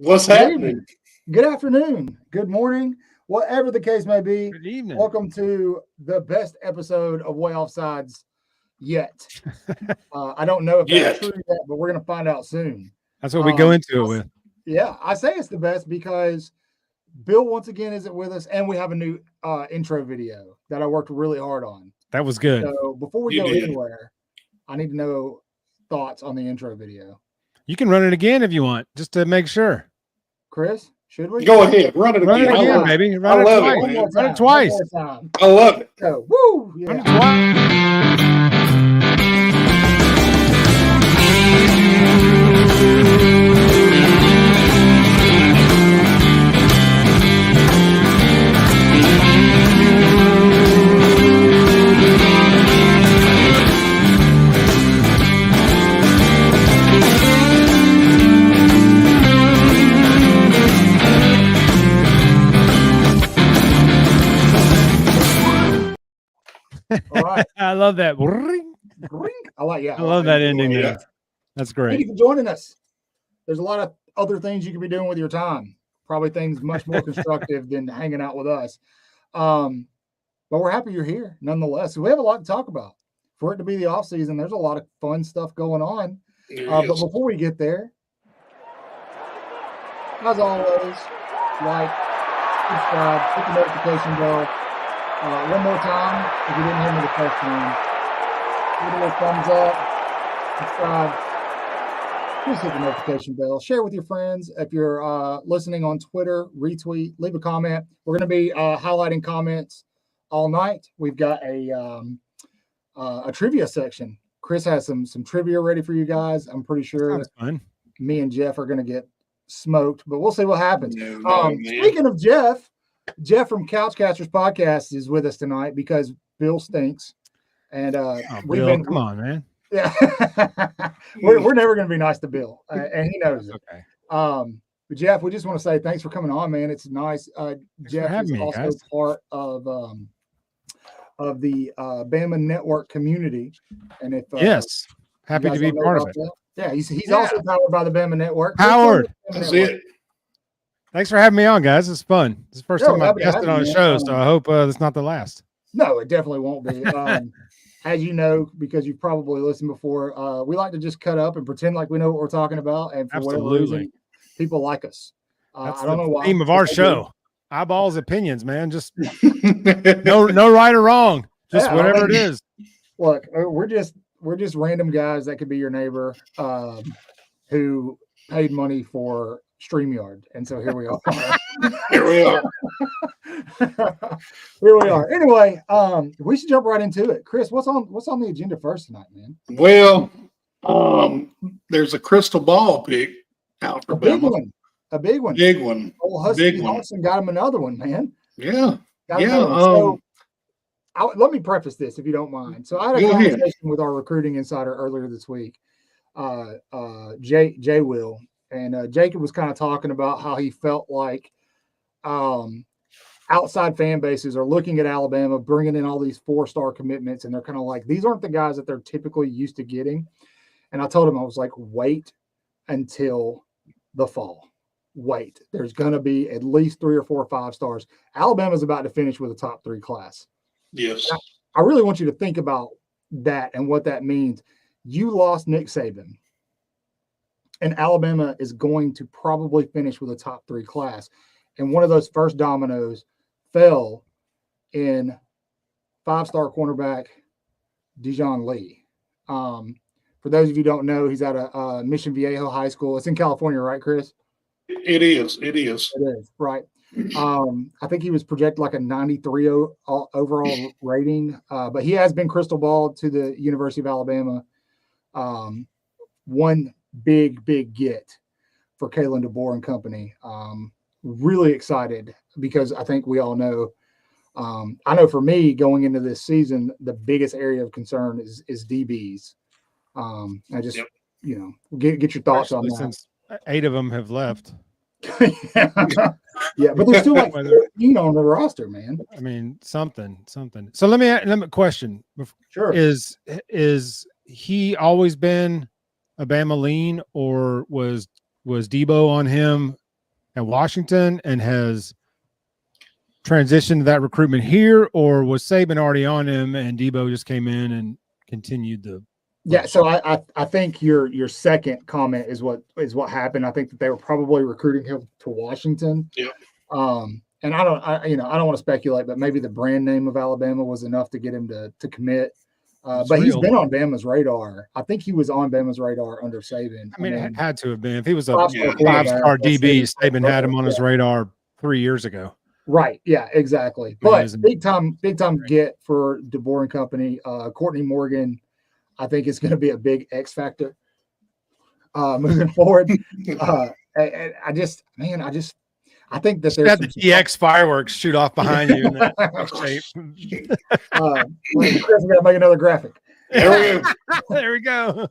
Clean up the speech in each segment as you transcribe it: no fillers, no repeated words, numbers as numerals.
What's Good happening? evening. Good afternoon. Good morning. Whatever the case may be. Good evening. Welcome to the best episode of Waaaay Offsides yet. I don't know if that's true yet, but we're going to find out soon. That's what we go into it with. Yeah, I say it's the best because Bill once again isn't with us, and we have a new intro video that I worked really hard on. That was good. So before we go anywhere, I need to know thoughts on the intro video. You can run it again if you want, just to make sure. Chris, should we? Go ahead. Run it again. Run it again, baby. Run it twice. Run it twice. I love it. Go. Woo! Yeah. Run it twice. All right. I love that. I like, yeah. I love that ending there. That's great. Thank you for joining us. There's a lot of other things you could be doing with your time. Probably things much more constructive than hanging out with us. But we're happy you're here nonetheless. We have a lot to talk about. For it to be the off season, there's a lot of fun stuff going on. But before we get there, as always, like, subscribe, hit the notification bell. One more time, if you didn't hear me the first time, give it a little thumbs up, subscribe, just hit the notification bell, share with your friends. If you're listening on Twitter, retweet, leave a comment. We're going to be highlighting comments all night. We've got a trivia section. Chris has some trivia ready for you guys. I'm pretty sure me and Jeff are going to get smoked, but we'll see what happens. Speaking of Jeff from Couchcatchers Podcast is with us tonight because Bill stinks. And Bill, come on, man. Yeah. we're never going to be nice to Bill, and he knows it. Okay. But Jeff, we just want to say thanks for coming on, man. It's nice. Jeff is also part of the Bama Network community. And if yes, happy to be part of it. Yeah, he's also powered by the Bama Network. Powered. That's it. Thanks for having me on, guys. It's fun. It's the first time I've guested on a show, so I hope it's not the last. No, it definitely won't be. As you know, because you've probably listened before, we like to just cut up and pretend like we know what we're talking about, and for whatever reason, people like us. That's I don't know why. Theme of our show: eyeballs, opinions, man. Just no right or wrong, just whatever it is. Look, we're just random guys that could be your neighbor, who paid money for StreamYard, and so here we are. Here we are. Here we are. Anyway, we should jump right into it. Chris, what's on the agenda first tonight, man? Well, there's a crystal ball pick out for Bama. A big one. Big one. Old Husky Hawson got him another one, man. Yeah. So, let me preface this, if you don't mind. So I had a conversation with our recruiting insider earlier this week, Jay Will. And Jacob was kind of talking about how he felt like outside fan bases are looking at Alabama, bringing in all these 4-star commitments, and they're kind of like, these aren't the guys that they're typically used to getting. And I told him, I was like, wait until the fall. Wait. There's going to be at least 3 or 4 or 5 stars. Alabama's about to finish with a top 3 class. Yes. Now, I really want you to think about that and what that means. You lost Nick Saban. And Alabama is going to probably finish with a top 3 class. And one of those first dominoes fell in 5-star cornerback Dijon Lee. For those of you who don't know, he's at a Mission Viejo High School. It's in California, right, Chris? It is, right. I think he was projected like a 93 overall rating, but he has been crystal balled to the University of Alabama. One big get for Kalen DeBoer and company. Really excited because I think we all know. I know for me going into this season, the biggest area of concern is DBs. I just get your thoughts on that. Since 8 of them have left. Yeah, but there's still like 14 on the roster, man. I mean, something. So let me question. Sure. Is he always been a Bama lean, or was Debo on him at Washington and has transitioned to that recruitment here, or was Saban already on him and Debo just came in and continued the? Yeah, so I think your second comment is what happened. I think that they were probably recruiting him to Washington. Yeah. And I don't want to speculate, but maybe the brand name of Alabama was enough to get him to commit. But he's been on Bama's radar. I think he was on Bama's radar under Saban. I mean, it had to have been. If he was a five-star five-star DB, Saban Saban had him on his radar 3 years ago. Right. Yeah, exactly. But big time get for DeBoer and company. Courtney Morgan, I think is going to be a big X factor moving forward. And I think that there's had the DX fireworks shoot off behind you. In that shape. Chris, we got to make another graphic. There we go.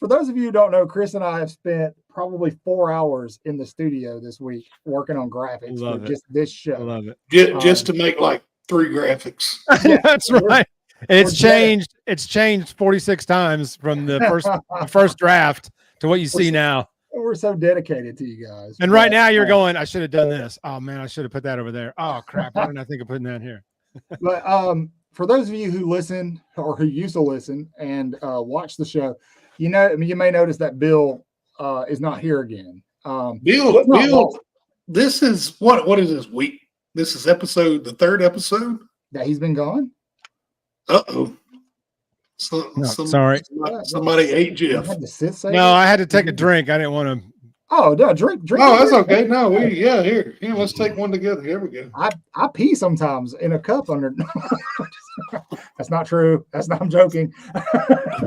For those of you who don't know, Chris and I have spent probably 4 hours in the studio this week working on graphics for just this show. I love it. Just to make like 3 graphics. Yeah, that's right. And it's changed. It's changed 46 times from the first draft to what you see now. We're so dedicated to you guys. And right now you're going, I should have done this. Oh man, I should have put that over there. Oh crap. Why didn't I think of putting that here? But for those of you who listen or who used to listen and watch the show, you may notice that Bill is not here again. Bill, this is what is this week? This is the 3rd episode that he's been gone. Uh-oh. Sorry. Somebody ate Jeff. I had to take a drink. I didn't want to. Oh, no, drink. Oh, that's okay. No, here. Yeah, let's take one together. Here we go. I pee sometimes in a cup under. That's not true. I'm joking.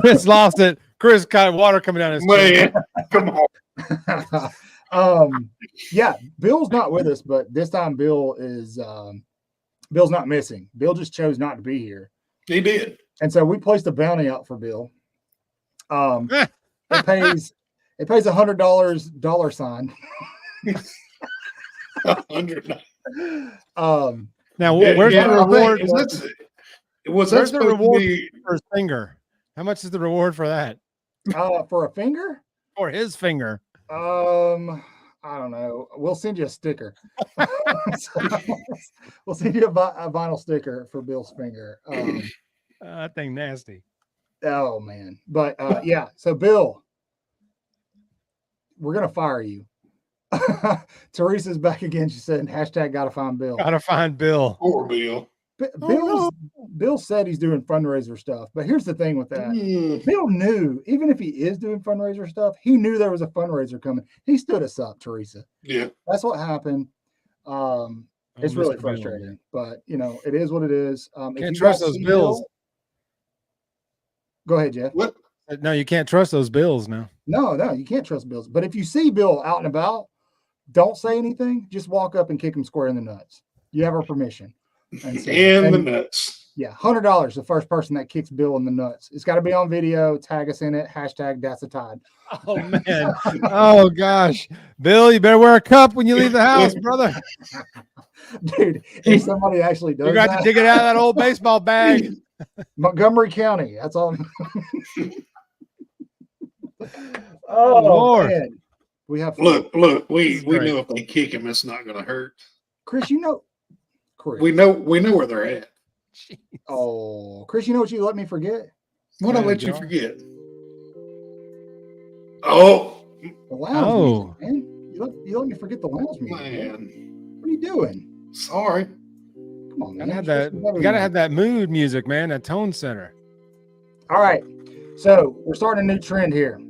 Chris lost it. Chris got water coming down his chin. Come on. Yeah, Bill's not with us, but this time Bill's not missing. Bill just chose not to be here. He did. And so we placed a bounty out for Bill. It pays $100 dollar sign. $100. Now where's the reward? Where's the reward for his finger? How much is the reward for that? For a finger? Or his finger? I don't know. We'll send you a sticker. We'll send you a vinyl sticker for Bill's finger. That thing nasty. Oh man. But yeah, so Bill, we're gonna fire you. Teresa's back again. She said, # gotta find Bill. Gotta find Bill. Poor Bill. Bill said he's doing fundraiser stuff, but here's the thing with that. Bill knew, even if he is doing fundraiser stuff, he knew there was a fundraiser coming. He stood us up, Teresa. Yeah. That's what happened. It's really frustrating, but it is what it is. Can't trust those bills. Go ahead, Jeff. What? No, you can't trust those bills now. No, you can't trust bills. But if you see Bill out and about, don't say anything. Just walk up and kick him square in the nuts. You have our permission. And the nuts. Yeah, $100. The first person that kicks Bill in the nuts. It's got to be on video. Tag us in it. # that's a tide. Oh man. Oh gosh, Bill, you better wear a cup when you leave the house, brother. Dude, if somebody actually does, you got to dig it out of that old baseball bag. Montgomery County. That's all. Oh Lord. Man. We have look. We know if they kick him, it's not going to hurt. Chris, Chris. We know where they're at. Jeez. Oh, Chris, you know what you let me forget? What I let you forget? Oh, the lounge music, man. You let me forget the lounge music. Man. What are you doing? Sorry. Come on, man. You gotta have that mood music, man. That tone setter. All right. So we're starting a new trend here.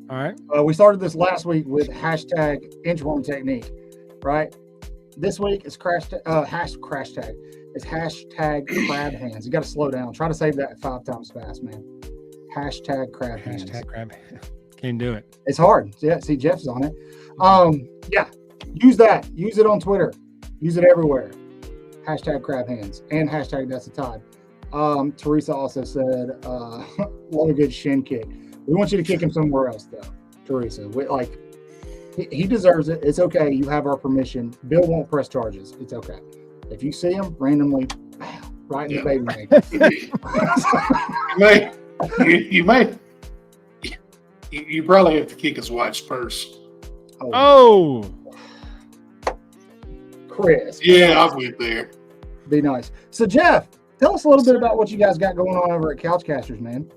All right. We started this last week with # inchworm technique, right? This week is crash tag. It's # crab hands. You got to slow down. Try to save that 5 times fast, man. # crab hands. # crab. Can't do it. It's hard. Yeah. See, Jeff's on it. Yeah. Use that. Use it on Twitter. Use it everywhere. # crab hands and # that's a tide. Teresa also said, love a good shin kick. We want you to kick him somewhere else, though, Teresa. He deserves it. It's okay. You have our permission. Bill won't press charges. It's okay. If you see him randomly, right in the baby maker. You probably have to kick his wife's purse. Oh. Chris. Yeah, I went there. Be nice. So, Jeff, tell us a little bit about what you guys got going on over at Couchcasters, man.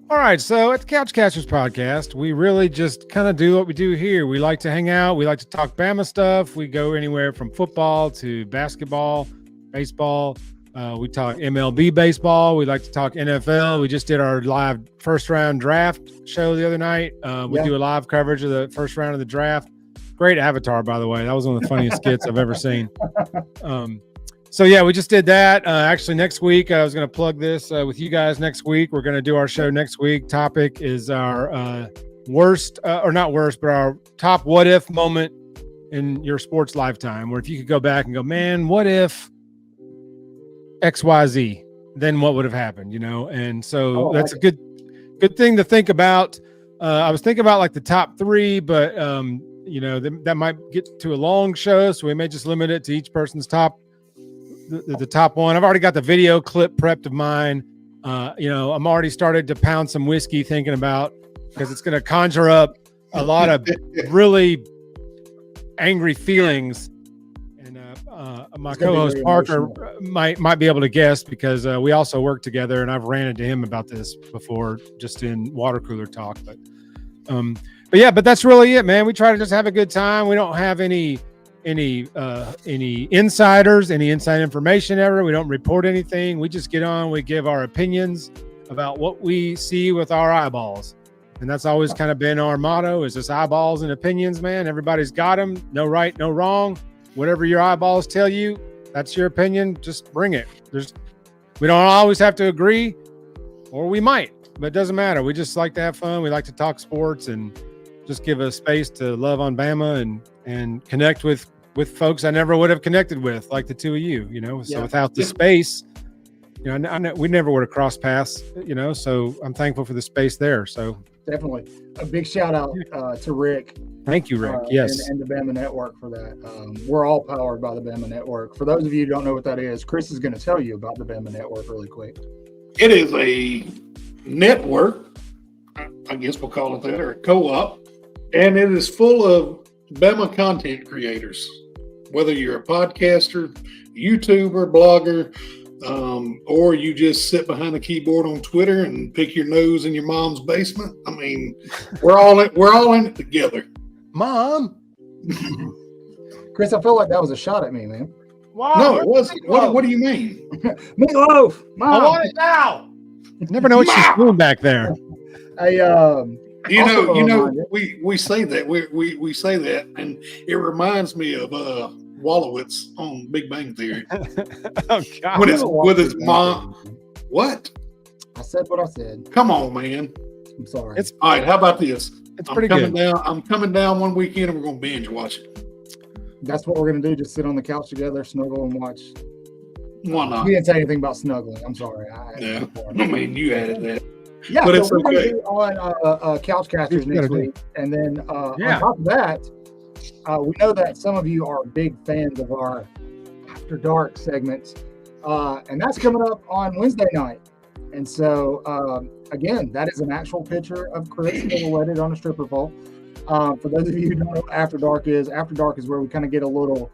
All right, so at the Couchcasters podcast, we really just kind of do what we do here. We like to hang out. We like to talk Bama stuff. We go anywhere from football to basketball, baseball. We talk MLB baseball. We like to talk NFL. We just did our live first round draft show the other night. We do a live coverage of the first round of the draft. Great avatar, by the way. That was one of the funniest skits I've ever seen. So yeah, we just did that. Actually, next week I was going to plug this with you guys. Next week we're going to do our show next week. Topic is our worst, or not worst, but our top what if moment in your sports lifetime. Where if you could go back and go, man, what if XYZ? Then what would have happened? You know, and so that's a good thing to think about. I was thinking about like the top three, but you know that might get to a long show, so we may just limit it to each person's top. The top one. I've already got the video clip prepped of mine. You know, I'm already started to pound some whiskey thinking about, because it's going to conjure up a lot of really angry feelings. And my co-host Parker might be able to guess, because we also work together, and I've ran into him about this before, just in water cooler talk. But yeah, but that's really it, man. We try to just have a good time. We don't have any insiders, any inside information ever. We don't report anything. We just get on, we give our opinions about what we see with our eyeballs. And that's always kind of been our motto, is just eyeballs and opinions, man. Everybody's got them. No right, no wrong. Whatever your eyeballs tell you, that's your opinion. Just bring it. We don't always have to agree, or we might, but it doesn't matter. We just like to have fun. We like to talk sports and just give a space to love on Bama and connect with folks I never would have connected with, like the two of you, you know. So without the space, you know, I know we never would have crossed paths, you know, so I'm thankful for the space there. So definitely a big shout out to Rick. Thank you, Rick. Yes. And the Bama Network for that. We're all powered by the Bama Network. For those of you who don't know what that is, Chris is going to tell you about the Bama Network really quick. It is a network, I guess we'll call it that, or a co-op, and it is full of Bama content creators. Whether you're a podcaster, YouTuber, blogger, or you just sit behind a keyboard on Twitter and pick your nose in your mom's basement. I mean, we're all in it together. Mom. Chris, I feel like that was a shot at me, man. Wow, no, it wasn't. What do you mean? Meatloaf. Mom. I want it now. Never know what she's doing back there. You know, we say that we say that, and it reminds me of Wallowitz on Big Bang Theory. Oh God! With his mom. What? I said what I said. Come on, man. I'm sorry. All right. How about this? It's pretty good. I'm coming down one weekend, and we're gonna binge watch it. That's what we're gonna do. Just sit on the couch together, snuggle, and watch. Why not? You didn't say anything about snuggling. I'm sorry. I mean, you added that. Yeah, but so it's we're going okay. to be on Couchcasters next week. And then on top of that, we know that some of you are big fans of our After Dark segments. And that's coming up on Wednesday night. And so, again, that is an actual picture of Chris silhouetted on a stripper pole. For those of you who don't know what After Dark is where we kind of get a little,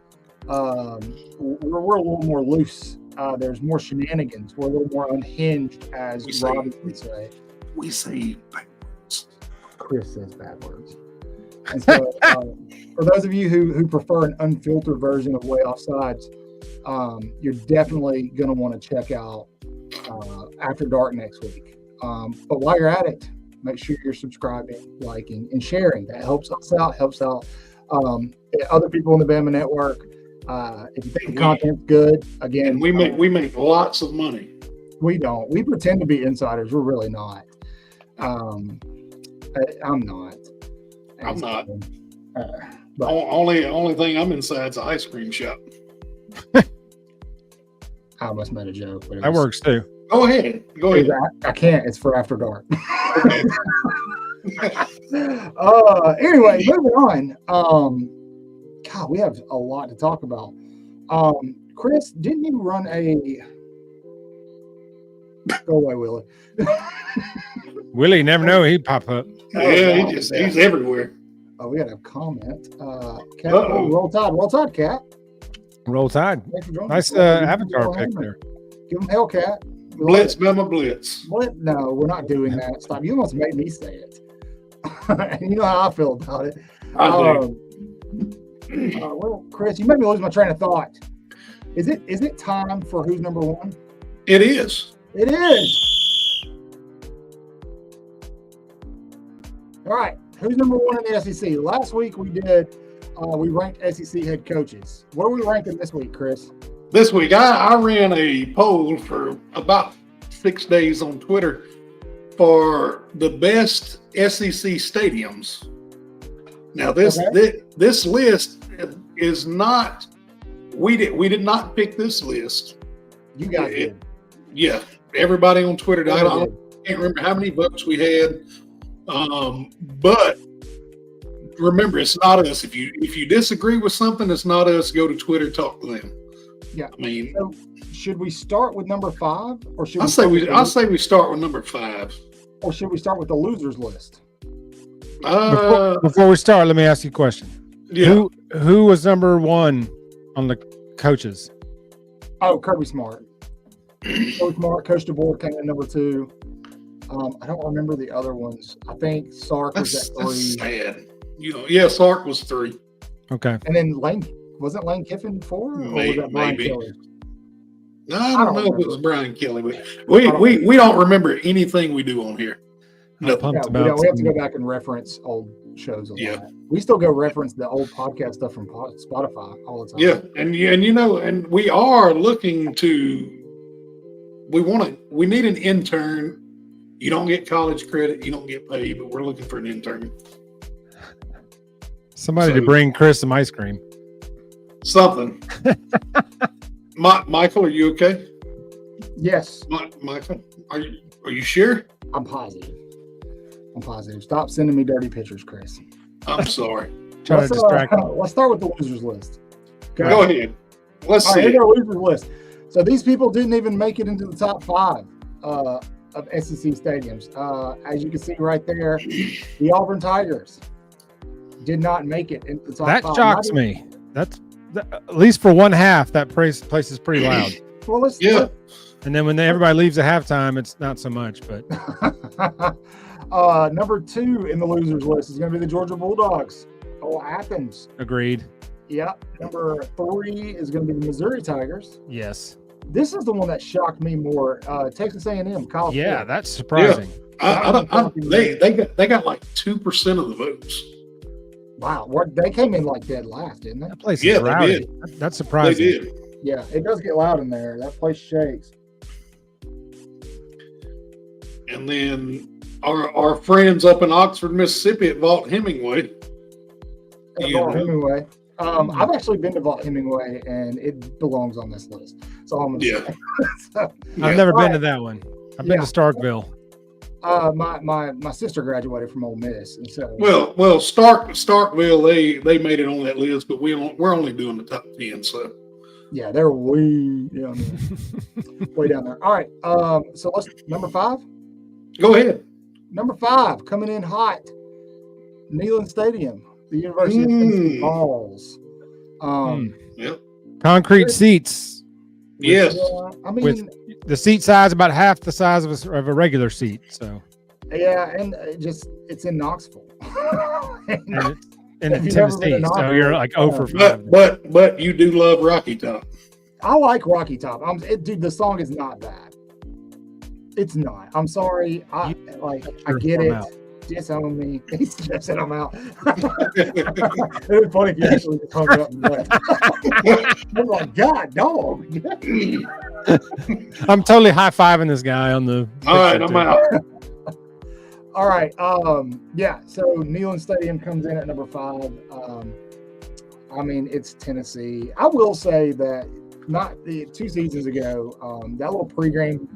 we're a little more loose. There's more shenanigans. We're a little more unhinged, as Robbie would say. We say bad words. Chris says bad words. And so, for those of you who prefer an unfiltered version of Waaaay Offsides, you're definitely going to want to check out After Dark next week. But while you're at it, make sure you're subscribing, liking, and sharing. That helps us out, other people in the Bama Network. If you think the content's good, again, we make lots of money. We don't. We pretend to be insiders. We're really not. I'm not. I'm not. But only thing I'm inside is an ice cream shop. I almost made a joke, but that works too. Go ahead. I can't. It's for After Dark. Anyway, moving on. God, we have a lot to talk about. Chris, didn't you run a... Go away, Willie. Willie, you never know. He'd pop up. Yeah, he's everywhere. Oh, we got a comment. Cat, roll Tide, Cat. Roll Tide. Thanks for joining Nice us. avatar pick there. Give them Hellcat. Blitz, Bama, blitz. What? No, we're not doing that. Stop. You almost made me say it. And you know how I feel about it. I do. Well, Chris, you made me lose my train of thought. Is it time for who's number one? It is. It is. All right. Who's number one in the SEC? Last week we did, we ranked SEC head coaches. What are we ranking this week, Chris? This week, I ran a poll for about 6 days on Twitter for the best SEC stadiums. Now, this list is not. We did not pick this list. You guys did. Yeah, everybody on Twitter. I can't remember how many votes we had, but remember, it's not us. If you disagree with something, it's not us. Go to Twitter, talk to them. Yeah, I mean, so should we start with number 5, or should I say we start with number 5, or should we start with the losers list? Before we start, let me ask you a question. Yeah. Who was number 1 on the coaches? Oh, Kirby Smart. Coach Smart, Coach DeBoer came in number 2. I don't remember the other ones. I think Sark was at 3. That's sad. Yeah, Sark was 3. Okay. And then wasn't Lane Kiffin 4? Or was that Brian Maybe. Kelly? I don't know if it was Brian Kelly, but we don't remember anything we do on here. I'm pumped We about have to go back and reference old shows a lot. We still go reference the old podcast stuff from Spotify all the time. Yeah, and we are looking to. We need an intern. You don't get college credit. You don't get paid, but we're looking for an intern. somebody to bring Chris some ice cream. Something. Michael, are you okay? Yes. Michael, are you sure? I'm positive. Stop sending me dirty pictures, Chris. I'm sorry. Trying to distract me. Let's start with the losers list. Okay. Go ahead. Let's All see. right, here's our losers list. So these people didn't even make it into the top 5 of SEC stadiums. As you can see right there, the Auburn Tigers did not make it into the top 5. That shocks me. That's at least for one half. That place is pretty loud. Well, Yeah. And then when everybody leaves at halftime, it's not so much. But number 2 in the losers list is going to be the Georgia Bulldogs. Oh, Athens. agreed. Yep. Number 3 is going to be the Missouri Tigers. Yes. This is the one that shocked me more. Texas A&M. Kyle Yeah, Ford. that's surprising. They got like 2% of the votes. Wow. They came in like dead last, didn't they? That place Yeah, is they rowdy. did. That's They surprising. did. Yeah, it does get loud in there. That place shakes. And then our friends up in Oxford, Mississippi at Vaught Hemingway. Vaught Hemingway. I've actually been to Vaught Hemingway, and it belongs on this list. So I'm gonna say. So, I've never been to that one. I've been to Starkville. my sister graduated from Ole Miss, and so Well, Starkville, they made it on that list, but we're only doing the top 10. So yeah, they're way down there. Way down there. All right. So let's number 5. go ahead. Number 5 coming in hot. Neyland Stadium, the University of Tennessee Falls. Yep. Concrete seats. Yes. I mean, With the seat size about half the size of a regular seat. So yeah, and it's in Knoxville. and If in you've never been Tennessee. to So Knoxville, you're like 0 for 5. But you do love Rocky Top. I like Rocky Top. Dude, the song is not bad. It's not. I'm sorry. I get it. out. Disown me. He just said I'm out. It was funny if you actually just hung up and left. I'm like, God, dog. I'm totally high-fiving this guy on the. All right, I'm out. All right. Yeah. So Neyland Stadium comes in at number 5. I mean, it's Tennessee. I will say that not 2 seasons ago, that little pregame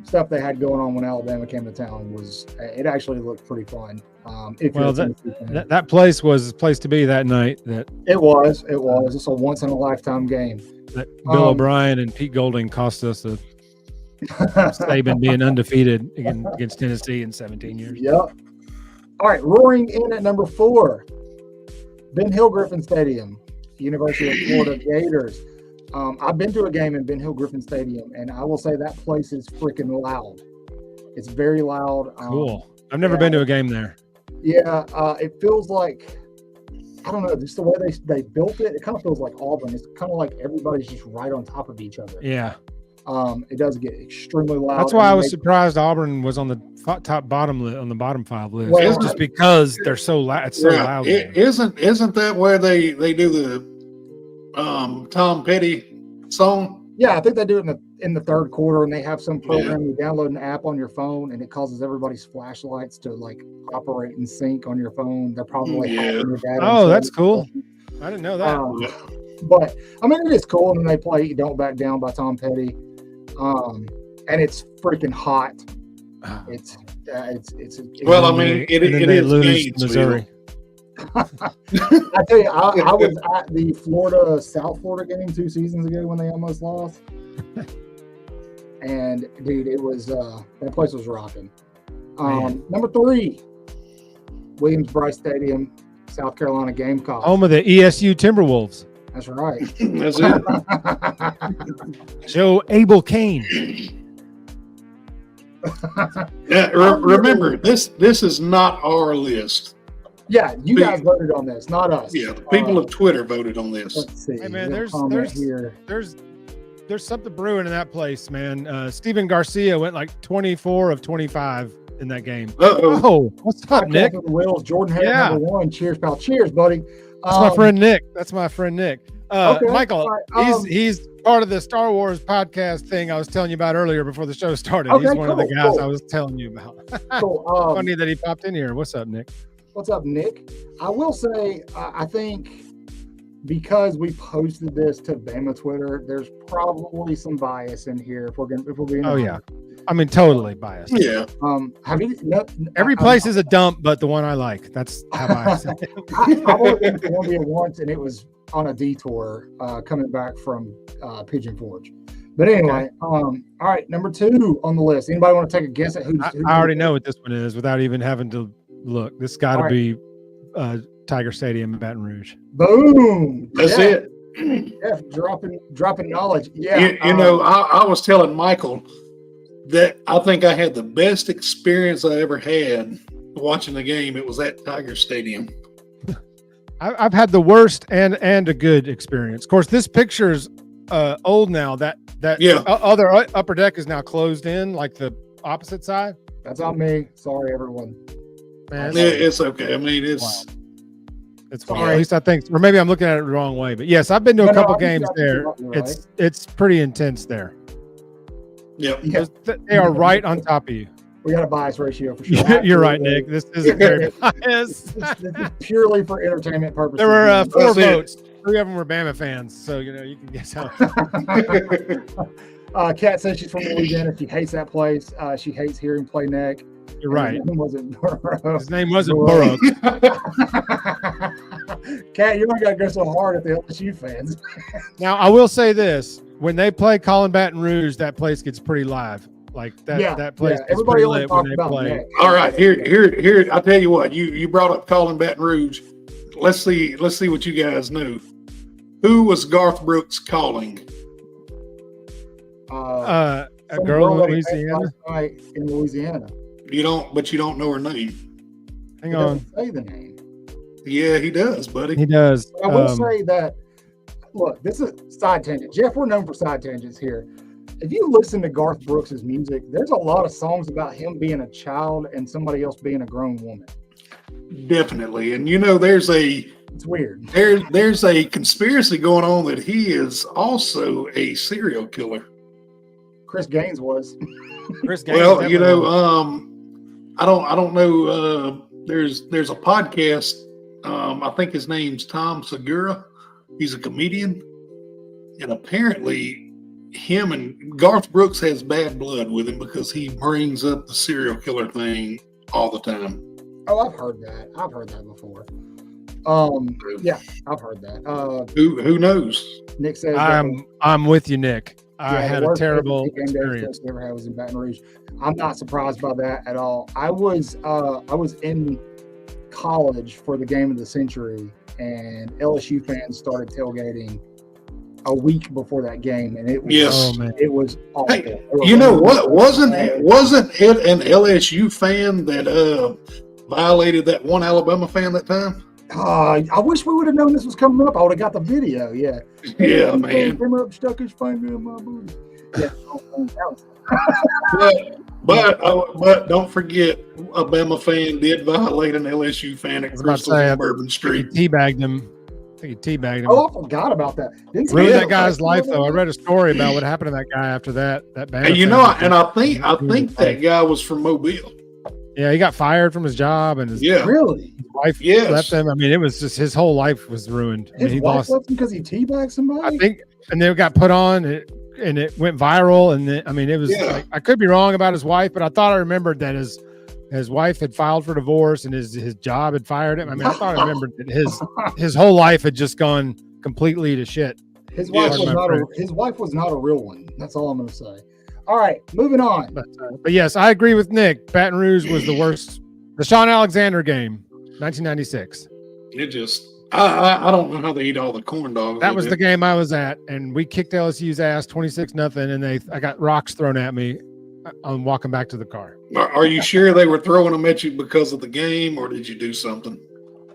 stuff they had going on when Alabama came to town it actually looked pretty fun. That place was a place to be that night. That it was. It's a once in a lifetime game. that Bill O'Brien and Pete Golding cost us a Saban being undefeated against Tennessee in 17 years. Yep. All right, roaring in at number 4, Ben Hill Griffin Stadium, University of Florida Gators. I've been to a game in Ben Hill Griffin Stadium, and I will say that place is freaking loud. It's very loud. Cool. I've never been to a game there. Yeah, it feels like, I don't know, just the way they built it. It kind of feels like Auburn. It's kind of like everybody's just right on top of each other. Yeah. It does get extremely loud. That's why I was surprised Auburn was on the bottom five list. Well, It's just because they're so loud. It's so loud. Isn't that where they do the Tom Petty song? Yeah, I think they do it in the third quarter, and they have some program. You download an app on your phone, and it causes everybody's flashlights to like operate in sync on your phone. They're probably hacking your data. Oh, that's cool. I didn't know that. But I mean, it is cool. And then they play "Don't Back Down" by Tom Petty, and it's freaking hot. It's well, I mean, it is Gainesville. Missouri. I tell you, I was at the South Florida game 2 seasons ago when they almost lost. And dude, it was that place was rocking. Number 3, Williams-Brice Stadium, South Carolina Gamecocks. Home of the ESU Timberwolves. That's right. That's it. Joe Abel Kane. Remember, this is not our list. Yeah, you guys voted on this, not us. Yeah, the people of Twitter voted on this. Let's see. Hey man, there's something brewing in that place, man. Steven Garcia went like 24 of 25 in that game. Oh, what's up, Nick? Wills, Jordan Harris, number 1. Cheers, pal. Cheers, buddy. That's my friend Nick. Okay, Michael, right, he's part of the Star Wars podcast thing I was telling you about earlier before the show started. Okay, he's one of the guys I was telling you about. Cool. Funny that he popped in here. What's up, Nick? What's up, Nick? I will say, I think because we posted this to Bama Twitter, there's probably some bias in here. If we're being honest. Yeah, I mean totally biased. Yeah. Have you? Every place is a dump, but the one I like. That's how biased I am. I only been to Columbia once, and it was on a detour coming back from Pigeon Forge. But anyway, all right, number 2 on the list. Anybody want to take a guess at who? I already know what this one is without even having to look. This got to be Tiger Stadium in Baton Rouge. Boom. That's it. Jeff dropping knowledge. Yeah. You know, I was telling Michael that I think I had the best experience I ever had watching the game. It was at Tiger Stadium. I've had the worst and a good experience. Of course, this picture's old now. That other upper deck is now closed in, like the opposite side. That's on me. Sorry, everyone. Man, it's okay. I mean, it's wild. At least I think, or maybe I'm looking at it the wrong way. But yes, I've been to a couple games there. Right. It's pretty intense there. Yep. They are right on top of you. We got a bias ratio for sure. You're right, Nick. This isn't very biased. This is purely for entertainment purposes. There were 4 votes. 3 of them were Bama fans, so you can guess how. Kat says she's from Louisiana. She hates that place. She hates hearing play neck. You're right. His name wasn't Burrow. His name wasn't Burrow. Kat, you don't got to go so hard at the LSU fans. Now, I will say this: when they play Colin Baton Rouge, that place gets pretty live. Like that. That place gets pretty lit when they play. Neck. All right, here. I'll tell you what. You brought up Colin Baton Rouge. Let's see what you guys knew. Who was Garth Brooks calling? A girl in Louisiana. In Louisiana. You don't know her name. Hang on. Say the name. Yeah, he does, buddy. He does. I will say that. Look, this is a side tangent. Jeff, we're known for side tangents here. If you listen to Garth Brooks' music, there's a lot of songs about him being a child and somebody else being a grown woman. Definitely, and it's weird. There's a conspiracy going on that he is also a serial killer. Chris Gaines was. Well, I don't know. There's a podcast. I think his name's Tom Segura. He's a comedian, and apparently, him and Garth Brooks has bad blood with him because he brings up the serial killer thing all the time. Oh, I've heard that. I've heard that before. Yeah, I've heard that. Who knows? Nick says I'm with you, Nick. I had a terrible experience. Never had was in Baton Rouge. I'm not surprised by that at all. I was in college for the game of the century, and LSU fans started tailgating a week before that game, and it was Yes. it was awful. Hey, you know what? Wasn't it an LSU fan that violated that one Alabama fan that time? I wish we would have known this was coming up. I would have got the video. Yeah. Yeah, man. Came up, stuck his finger in my booty. Yeah. But don't forget, a Bama fan did violate an LSU fan at Crystal and Bourbon Street. He teabagged him. I think he teabagged him. Oh, I forgot about that. Ruined that guy's life, though. I read a story about what happened to that guy after that. And you know, I think that guy was from Mobile. Yeah, he got fired from his job, and his really wife left him. I mean, it was just his whole life was ruined. His he wife lost left him because he teabagged somebody. I think, and they got put on, and it went viral. And then, I mean, it was. Like, I could be wrong about his wife, but I thought I remembered that his wife had filed for divorce, and his job had fired him. I mean, I thought I remembered that his whole life had just gone completely to shit. His wife was not a real one. That's all I'm going to say. All right, moving on. But yes, I agree with Nick. Baton Rouge was the worst. The Sean Alexander game, 1996. It just, I don't know how they eat all the corn dogs. That was the game I was at, and we kicked LSU's ass 26-0, and I got rocks thrown at me on walking back to the car. Are you sure they were throwing them at you because of the game, or did you do something?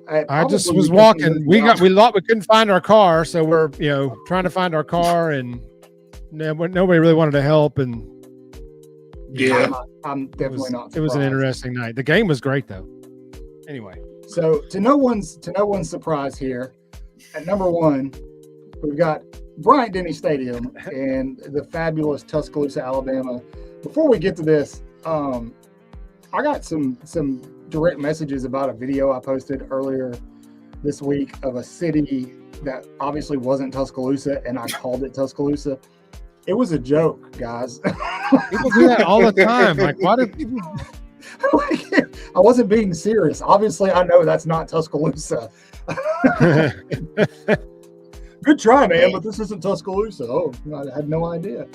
I just was walking. We couldn't find our car, so we're trying to find our car, and nobody really wanted to help. And I'm definitely not surprised. It was an interesting night. The game was great, though. Anyway, so to no one's surprise here, at number one, we've got Bryant-Denny Stadium and the fabulous Tuscaloosa, Alabama. Before we get to this, I got some direct messages about a video I posted earlier this week of a city that obviously wasn't Tuscaloosa, and I called it Tuscaloosa. It was a joke, guys. People do that all the time. Like, why do people? I wasn't being serious. Obviously, I know that's not Tuscaloosa. Good try, man, but this isn't Tuscaloosa. Oh, I had no idea.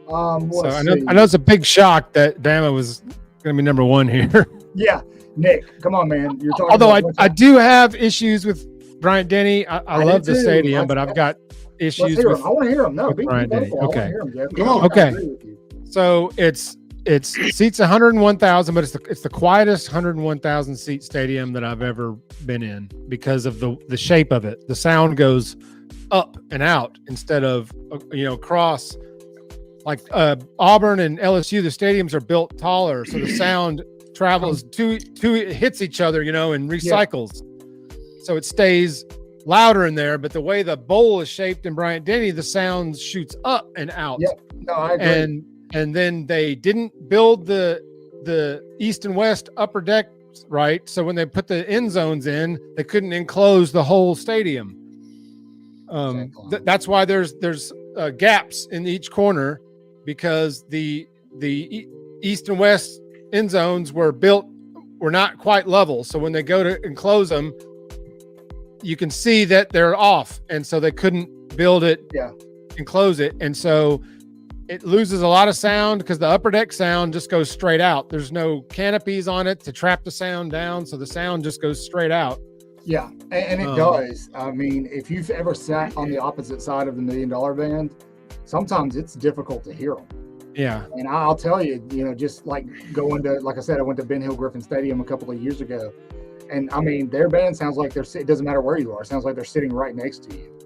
So I know it's a big shock that Bama was going to be number one here. Yeah, Nick, come on, man. You're talking. Although I do have issues with Bryant-Denny. I love the stadium, but I've got issues with. I want to hear him. No, Bryant-Denny. Okay. Come on. Okay. So it's seats 101,000, but it's the quietest 101,000 seat stadium that I've ever been in because of the shape of it. The sound goes up and out instead of across. Like Auburn and LSU, the stadiums are built taller, so the sound travels it hits each other, and recycles. Yeah. So it stays louder in there, but the way the bowl is shaped in Bryant-Denny, the sound shoots up and out. Yep. No, I agree. And then they didn't build the east and west upper deck right, so when they put the end zones in, they couldn't enclose the whole stadium. That's why there's gaps in each corner, because the east and west end zones were not quite level. So when they go to enclose them, you can see that they're off. And so they couldn't build it, enclose it. And so it loses a lot of sound because the upper deck sound just goes straight out. There's no canopies on it to trap the sound down. So the sound just goes straight out. Yeah. And it does. I mean, if you've ever sat on the opposite side of the $1 Million Band, sometimes it's difficult to hear them. Yeah. And I'll tell you, just like going to, like I said, I went to Ben Hill Griffin Stadium a couple of years ago. And I mean, their band sounds like it doesn't matter where you are. It sounds like they're sitting right next to you.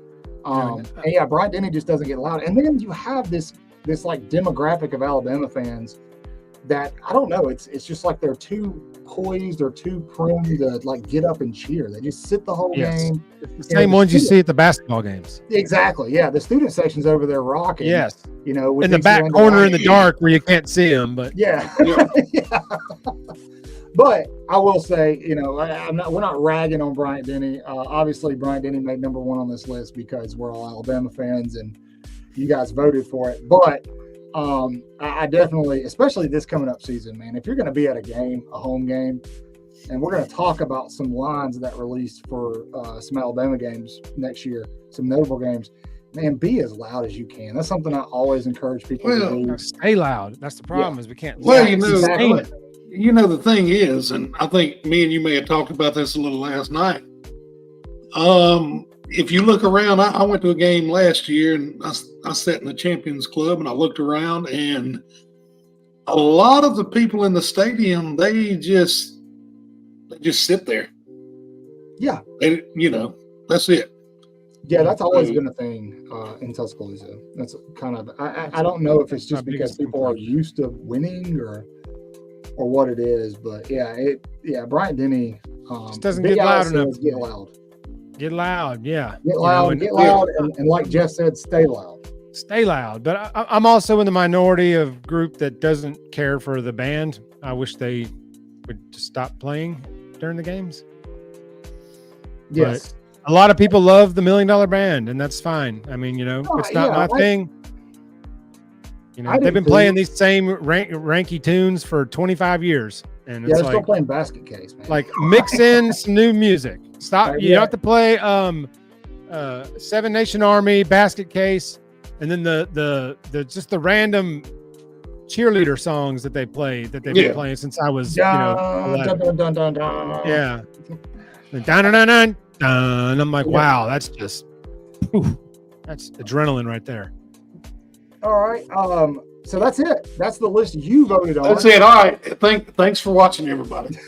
And Bryant-Denny just doesn't get loud. And then you have this like demographic of Alabama fans that, I don't know, it's just like they're too poised or too prone to like get up and cheer. They just sit the whole game. The same ones you see at the basketball games. Exactly. Yeah. The student section's over there rocking. Yes. In the back corner in the dark where you can't see them. But yeah. Yeah. But I will say, we're not ragging on Bryant-Denny. Obviously, Bryant-Denny made number one on this list because we're all Alabama fans and you guys voted for it. But I definitely, especially this coming up season, man, if you're going to be at a home game, and we're going to talk about some lines that released for some Alabama games next year, some notable games, man, be as loud as you can. That's something I always encourage people to do. Stay loud. That's the problem is we can't. Well, the thing is, and I think me and you may have talked about this a little last night. if you look around, I went to a game last year, and I sat in the Champions Club, and I looked around, and a lot of the people in the stadium, they just sit there. Yeah. They, that's it. Yeah, that's always been a thing in Tuscaloosa. That's kind of I don't know if it's just because people are used to winning or what it is, but Bryant Denny just doesn't get loud enough. Get loud. Get loud, yeah. Get loud, and like Jeff said, stay loud. Stay loud. But I'm also in the minority of group that doesn't care for the band. I wish they would just stop playing during the games. Yes. But a lot of people love the $1 Million Band, and that's fine. I mean, it's not my thing. They've been playing these same ranky tunes for 25 years. And it's they're still playing Basket Case, man. Like, mix in some new music. Stop. You don't have to play Seven Nation Army, Basket Case, and then the just the random cheerleader songs that they play that they've been playing since I was 11. Yeah. Dun, dun, dun, dun, dun. And I'm like, wow, that's just that's adrenaline right there. All right. So that's it. That's the list you voted on. That's it. All right. Thanks for watching, everybody.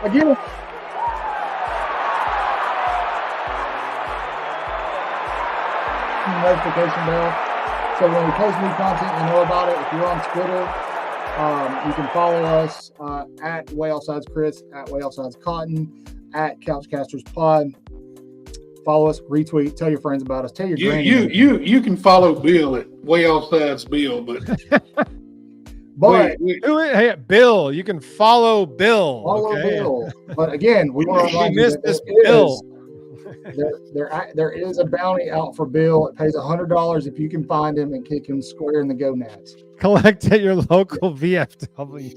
Again. Notification bell. So when we post new content, you know about it. If you're on Twitter, you can follow us at Waaaay Offsides Chris, at Waaaay Offsides Cotton, at Couchcasters Pod. Follow us, retweet, tell your friends about us, tell your granny. You can follow Bill at Waaaay Offsides Bill, but hey, Bill, you can follow Bill. Bill. But again, we want to remind you that this Bill. There is a bounty out for Bill. It pays $100 if you can find him and kick him square in the gonads. Collect at your local VFW.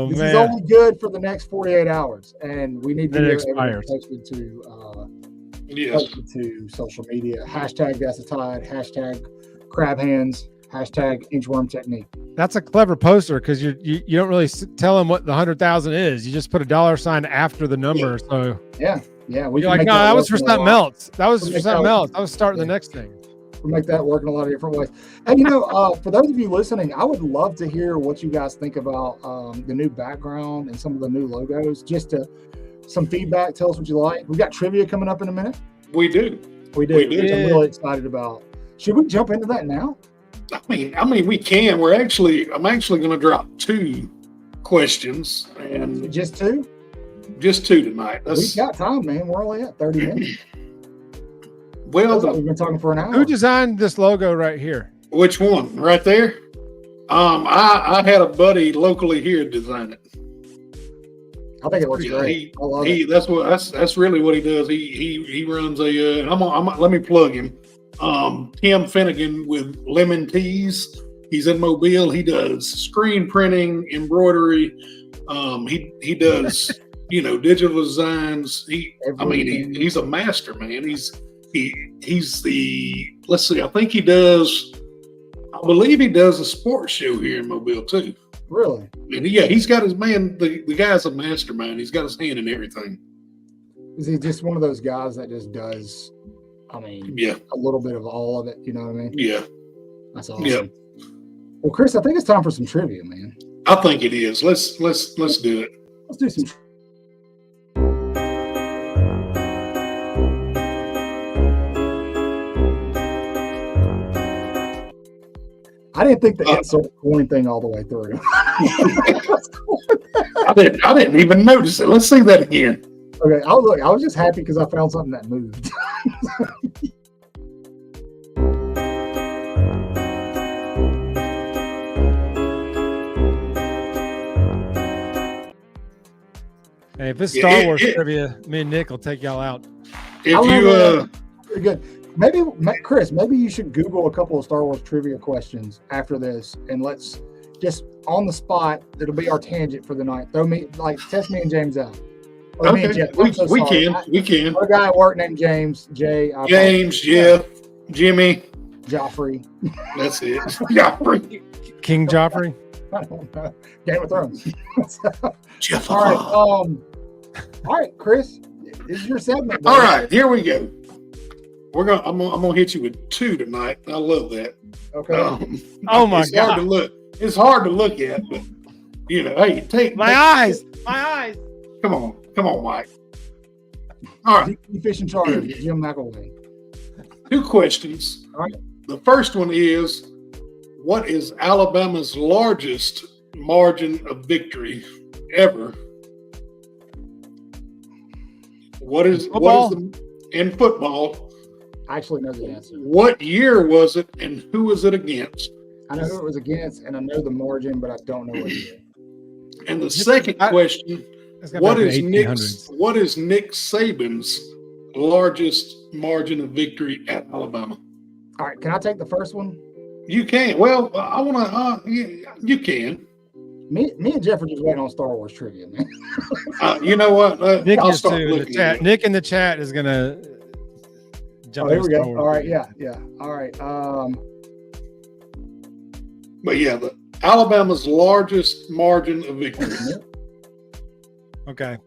This is only good for the next 48 hours, and we need to get everything posted to social media. Hashtag That's a Tide. Hashtag Crab Hands. Hashtag Inchworm Technique. That's a clever poster because you don't really tell them what the 100,000 is. You just put a $sign after the number. So yeah. You're like, no, that was for something else. That was for something else. I was starting the next thing. We'll make that work in a lot of different ways. And for those of you listening, I would love to hear what you guys think about the new background and some of the new logos. Just some feedback. Tell us what you like. We've got trivia coming up in a minute. We do. Which I'm really excited about. Should we jump into that now? I mean, we can. I'm actually going to drop 2 questions, and just 2. Just 2 tonight. We've got time, man. We're only at 30 minutes. Well, we've been talking for an hour. Who designed this logo right here? Which one? Right there? I had a buddy locally here design it. I think it looks great. I love it. That's really what he does. He runs a. Let me plug him. Tim Finnegan with Lemon Teas. He's in Mobile. He does screen printing, embroidery. He does digital designs. He's a master, man. He's the, let's see, I believe he does a sports show here in Mobile too. Really? And he's got his man. The guy's a mastermind. He's got his hand in everything. Is he just one of those guys that just does? A little bit of all of it. You know what I mean? Yeah. That's awesome. Yeah. Well, Chris, I think it's time for some trivia, man. I think it is. Let's do it. Let's do some. I didn't think the insult coin thing all the way through. I didn't even notice it. Let's see that again. Okay, I was just happy because I found something that moved. Hey, if it's Star Wars trivia, me and Nick will take y'all out. Pretty good. Maybe, Chris, you should Google a couple of Star Wars trivia questions after this, and let's just on the spot. It'll be our tangent for the night. Test me and James out. Okay, we can. A guy at work named James, Jay. Jeff, Jimmy. Joffrey. That's it. Joffrey. King Joffrey. I don't know. Game of Thrones. Jeff. All right. All right, Chris. This is your segment. All right, here we go. I'm gonna hit you with 2 tonight. I love that. Okay. Oh my it's hard to look. It's hard to look at, but hey, take My eyes. Come on, Mike. All right, You fishing charter, Jim McElwain. 2 questions. All right. The first one is, what is Alabama's largest margin of victory ever? What is in football? I actually know the answer. What year was it, and who was it against? I know who it was against, and I know the margin, but I don't know what year. And the second question, what is Nick Saban's largest margin of victory at Alabama? All right, can I take the first one? You can. Well, I want to. You can. Me and Jeff are just waiting on Star Wars trivia, man. You know what? Nick I'll is start too in the looking chat. at it. Nick in the chat is gonna jump. Here we go. Star Wars. All right, yeah. All right. But yeah, Alabama's largest margin of victory. Okay.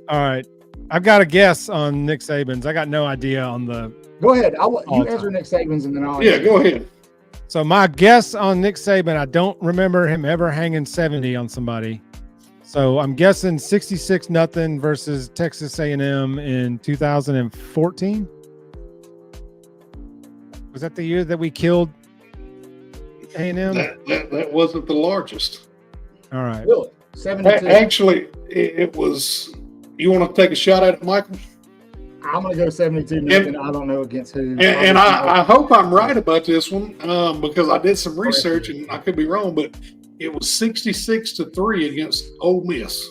All right. I've got a guess on Nick Saban's. I got no idea on the. Go ahead. You All answer time. Nick Saban's, and then I'll. Yeah, answer. go ahead. So my guess on Nick Saban, I don't remember him ever hanging 70 on somebody. So I'm guessing 66-0 versus Texas A&M in 2014. Was that the year that we killed A&M? That wasn't the largest. All right. Really? 72. Actually, it was. You want to take a shot at it, Michael? I'm going to go 72-0. I don't know against who. And I hope I'm right about this one because I did some research and I could be wrong, but it was 66-3 against Ole Miss.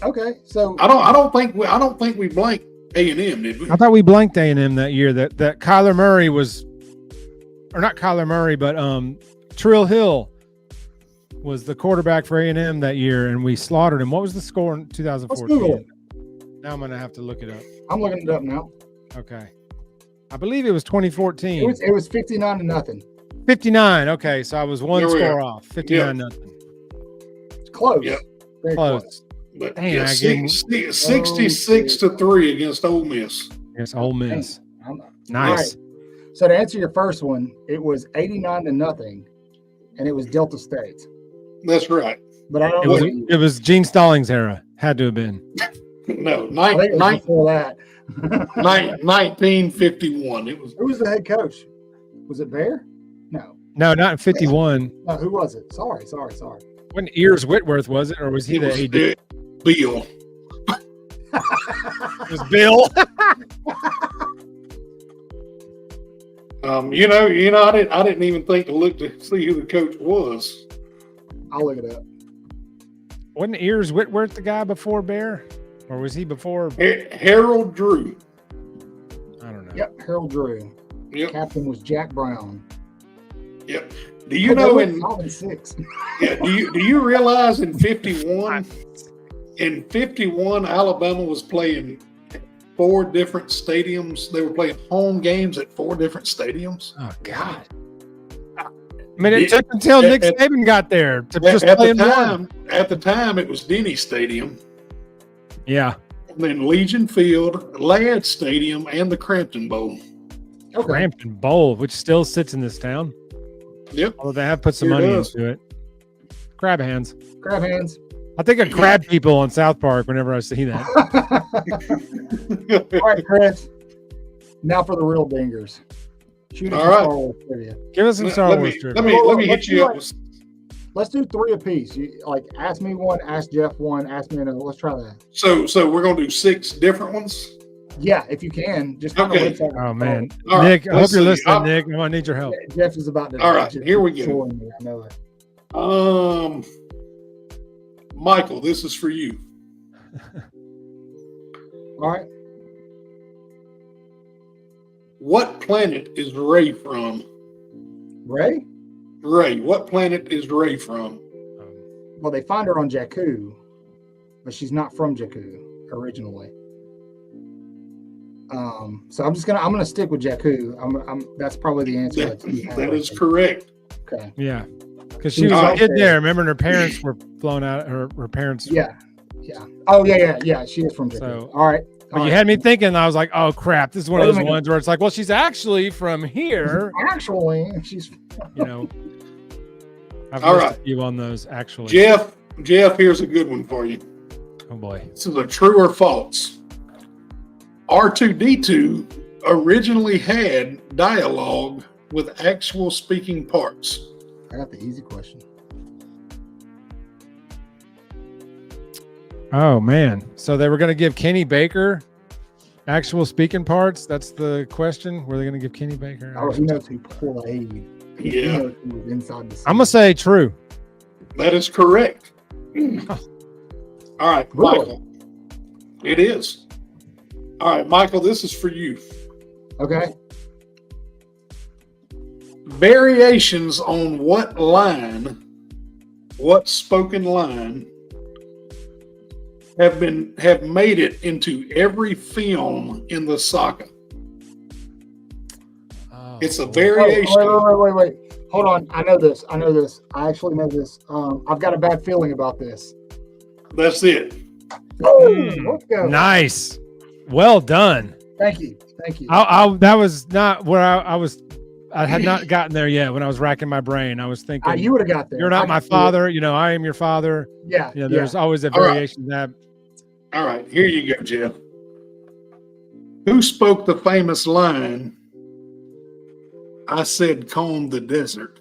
Okay, so I don't think we blanked A&M, did we? I thought we blanked A&M that year. That Kyler Murray was, or not Kyler Murray, but Trill Hill was the quarterback for A&M that year, and we slaughtered him. What was the score in 2014? Now I'm going to have to look it up. I'm looking it up now. Okay. I believe it was 2014. It was 59-0. 59. Okay, so I was one There we score are. off. 59-0. It's close. Yep. Very Close. But Dang, yeah, I gave him- 66-3 against Ole Miss. Yes, Ole Miss. I'm- Nice. All right. So to answer your first one, it was 89-0, and it was Delta State. That's right. But I don't It know. was, it was Gene Stallings' era. Had to have been. No, I think it was before that. 1951. It was. Who was the head coach? Was it Bear? No. No, not in 51. No, who was it? Sorry. Wasn't Ears Whitworth, was it? Or was he It the was AD? Bill. It was Bill. I didn't even think to look to see who the coach was. I'll look it up. Wasn't Ears Whitworth the guy before Bear? Or was he before? Harold Drew. I don't know. Yep, Harold Drew. Yep. Captain was Jack Brown. Yep. Do you know in 6? yeah, do you realize in 51 Alabama was playing 4 different stadiums. They were playing home games at 4 different stadiums. Oh, God. I mean, it took until Nick Saban got there to just At play the him time, at the time, it was Denny Stadium, Yeah. and then Legion Field, Ladd Stadium, and the Crampton Bowl. Okay. Crampton Bowl, which still sits in this town. Yep. Although they have put some Here it money is. into it. Crab hands. Crab hands. I think of crab people on South Park whenever I see that. All right, Chris. Now for the real dingers. Shoot us All some right. Star Wars trivia. Give us some Star let Wars me trivia. let me hit you up. with- Let's do 3 apiece. Ask me one, ask Jeff one, ask me another. Let's try that. So we're gonna do 6 different ones. Yeah, if you can. Just kind Okay. of wait. Oh, man. All right, Nick, I hope let's you're see. listening, Nick. I need your help. Jeff is about to. All right, just here we go. showing me, I know it. Michael, this is for you. All right. What planet is Ray from? Ray? Ray, what planet is Ray from? Well, they find her on Jakku, but she's not from Jakku originally. So I'm gonna stick with Jakku. That's probably the answer. That is correct. Okay. Yeah. Because she was a kid there. Remember, and her parents were flown out. Her parents. Yeah. Oh yeah. She is from Jakku. So, all right. But you had me thinking. I was like, oh crap! This is one of those ones where it's like, well, she's actually from here. Actually, she's. I've all listed right. you on those actually. Jeff, here's a good one for you. Oh boy. This is a true or false. R2D2 originally had dialogue with actual speaking parts. I got the easy question. Oh man! So they were going to give Kenny Baker actual speaking parts. That's the question. Were they going to give Kenny Baker? Oh, he knows who played. Yeah. He knows who was inside the scene. I'm gonna say true. That is correct. All right, Really? Michael. It is. All right, Michael, this is for you. Okay. Variations on what spoken line have made it into every film in the saga? Oh, It's a boy. variation. Wait. Hold on. I know this. I actually know this. I've got a bad feeling about this. That's it. Let's go. Nice. Well done. Thank you. That was not where I was. I had not gotten there yet when I was racking my brain. I was thinking, You would have got there. you're not my father. I am your father. Yeah. There's always a All right. variation of that. All right, here you go, Jeff. Who spoke the famous line, I said comb the desert?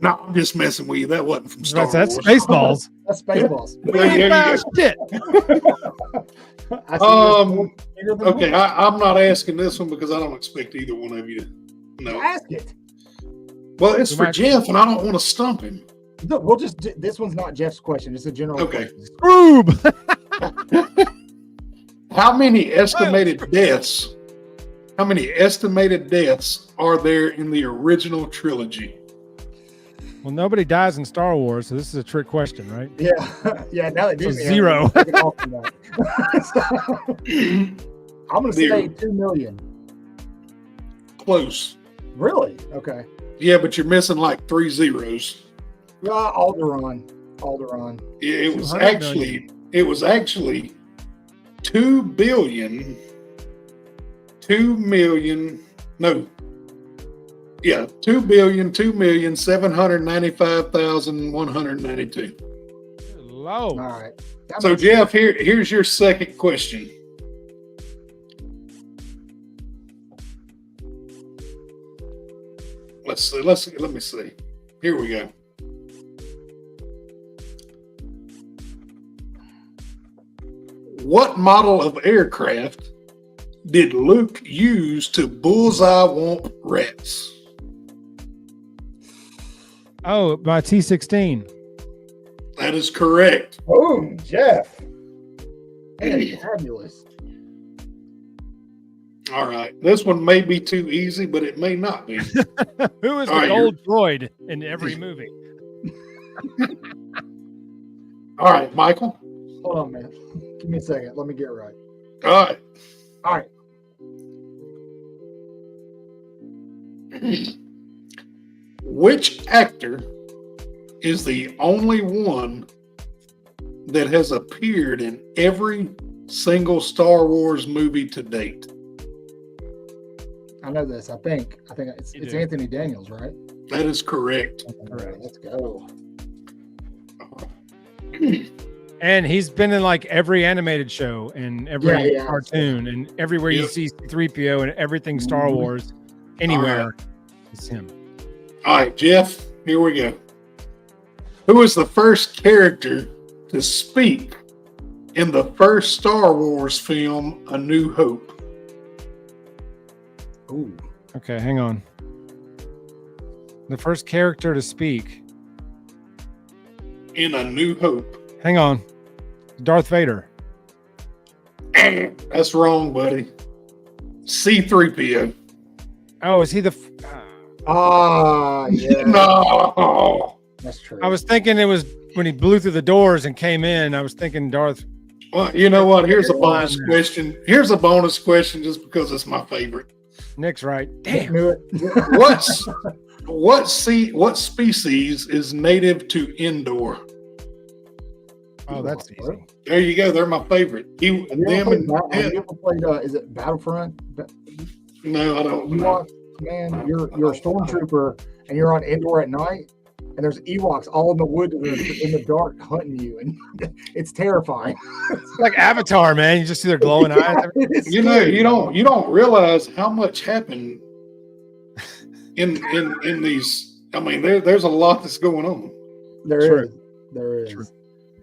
No, I'm just messing with you. That wasn't from Star That's Wars. Spaceballs. That's Spaceballs. There you go. Shit. Okay, I'm not asking this one because I don't expect either one of you to know. Ask it. Well, it's for Jeff, and I don't want to stump him. Look, we'll just. This one's not Jeff's question. It's a general. Okay. question. Scroob. How many estimated deaths? How many estimated deaths are there in the original trilogy? Well, nobody dies in Star Wars, so this is a trick question, right? Yeah. Now that So Disney has 0. it, take it off from that. I'm going to say 2 million. Close. Really? Okay. Yeah, but you're missing like 3 zeros. Alderaan. Yeah, it was 200 actually 2 billion. 2,795,192. Low. All right. So Jeff, here's your second question. Let's see. Let me see. Here we go. What model of aircraft did Luke use to bullseye womp rats? Oh, my T-16. That is correct. Oh, Jeff. That's fabulous. All right. This one may be too easy, but it may not be. Who is the All right, gold droid in every movie? All right, Michael. Hold on, man. Give me a second. Let me get it right. All right. All right. Which actor is the only one that has appeared in every single Star Wars movie to date? I know this. I think it's Anthony Daniels, right? That is correct. All right, let's go. And he's been in like every animated show and every Yeah, cartoon and everywhere you Yep. see 3PO and everything Star Wars, anywhere, it's him. All right, Jeff, here we go. Who was the first character to speak in the first Star Wars film, A New Hope? Ooh. Okay, hang on. The first character to speak. In A New Hope. Hang on. Darth Vader. That's wrong, buddy. C-3PO. Oh, is he the? Yeah. No. That's true. I was thinking it was when he blew through the doors and came in. I was thinking Darth Well, you know what? Here's a bonus question. Here's a bonus question just because it's my favorite. Nick's right. Damn. Knew it. What species is native to indoor? Oh, that's easy. There you go. They're my favorite. Have you ever played, is it Battlefront? No, I don't. Man, you're a stormtrooper and you're on indoor at night, and there's Ewoks all in the woods in the dark hunting you, and it's terrifying. It's like Avatar, man. You just see their glowing eyes. You know, you don't realize how much happened in these. I mean, there's a lot that's going on. There is. True.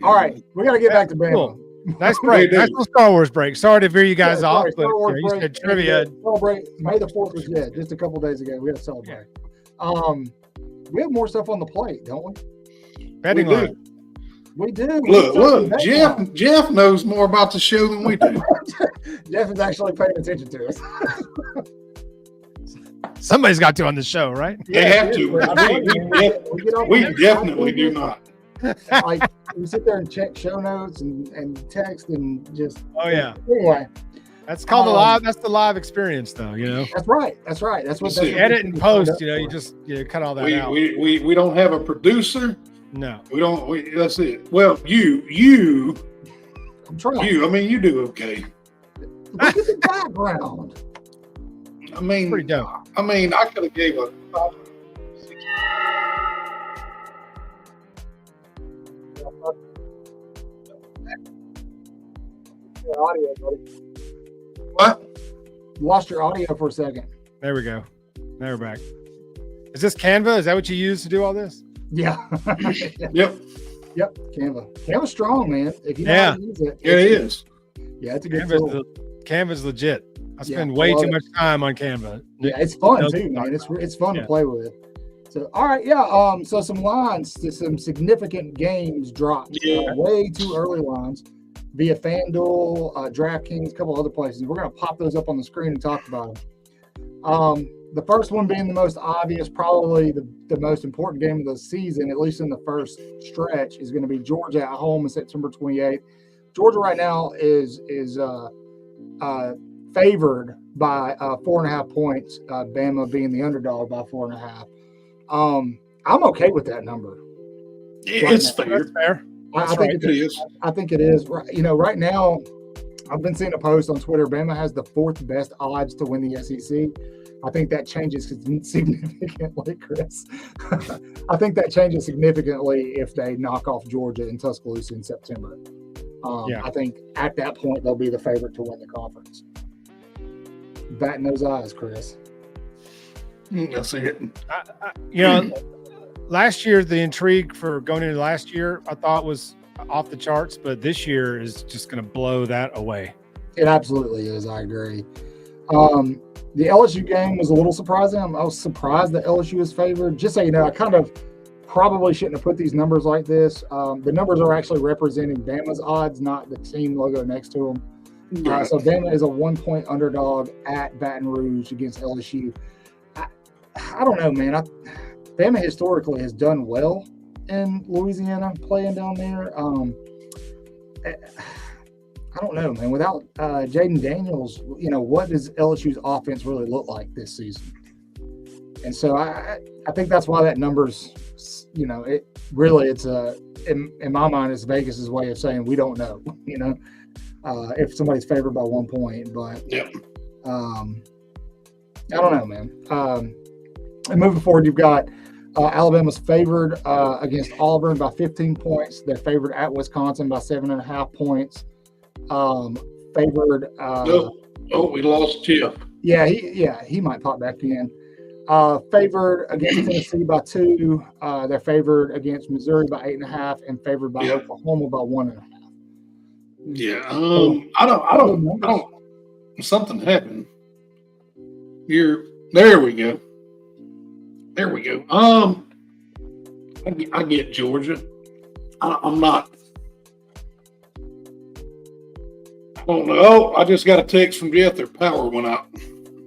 All right, we got to get back to Bama. Cool. Nice break. Nice little Star Wars break. Sorry to veer you guys off, but you said trivia. Celebrate. May the 4th was just a couple days ago. We had to celebrate. We have more stuff on the plate, don't we? Betting line. We do. Look, Jeff knows more about the show than we do. Jeff is actually paying attention to us. Somebody's got to on the show, right? They have to. We definitely do not. Like we sit there and check show notes and text and just. Oh yeah. Anyway, that's called the live. That's the live experience, though. You know. That's right. That's what. Edit and post. You know, you cut all that out. We don't have a producer. No, we don't. That's it. Well, you. I'm trying. You do okay. Look at the background. I mean, pretty dope. I mean, I could have gave a. Audio, buddy. What? Lost your audio for a second. There we go. Now we're back. Is this Canva? Is that what you use to do all this? Yeah. Yep. Canva. Canva's strong, man. If you know how to use it. Yeah, it is. Yeah, it's a good tool. Canva's legit. I spend way too much time on Canva. Yeah, it's fun too, man. It's fun to play with. So, all right, yeah. So some lines to some significant games dropped. Way too early lines via FanDuel, DraftKings, a couple other places. We're going to pop those up on the screen and talk about them. The first one being the most obvious, probably the most important game of the season, at least in the first stretch, is going to be Georgia at home on September 28th. Georgia right now is favored by 4.5 points. Bama being the underdog by 4.5. I'm okay with that number. It's fair. That's fair. I think it is. I think it is. You know, right now, I've been seeing a post on Twitter. Bama has the 4th best odds to win the SEC. I think that changes significantly, Chris. I think that changes significantly if they knock off Georgia and Tuscaloosa in September. I think at that point they'll be the favorite to win the conference. Batting those eyes, Chris. I see it. Last year, the intrigue for going into last year, I thought was off the charts, but this year is just going to blow that away. It absolutely is. I agree. The LSU game was a little surprising. I was surprised that LSU is favored. Just so you know, I kind of probably shouldn't have put these numbers like this. The numbers are actually representing Bama's odds, not the team logo next to them. So Bama is a 1-point underdog at Baton Rouge against LSU. I don't know, man. Bama historically has done well in Louisiana playing down there. I don't know, man. Without Jaden Daniels, what does LSU's offense really look like this season? And so I think that's why that number's, it's in my mind, it's Vegas's way of saying we don't know, if somebody's favored by 1 point. But I don't know, man. And moving forward, you've got Alabama's favored against Auburn by 15 points. They're favored at Wisconsin by 7.5 points. Favored. We lost Jeff. Yeah, he might pop back in. Favored against Tennessee by 2. They're favored against Missouri by 8.5, and favored by Oklahoma by 1.5. Yeah, I don't. Something happened. There we go. I get Georgia. I'm not. Oh no! I just got a text from Jeff. Their power went out.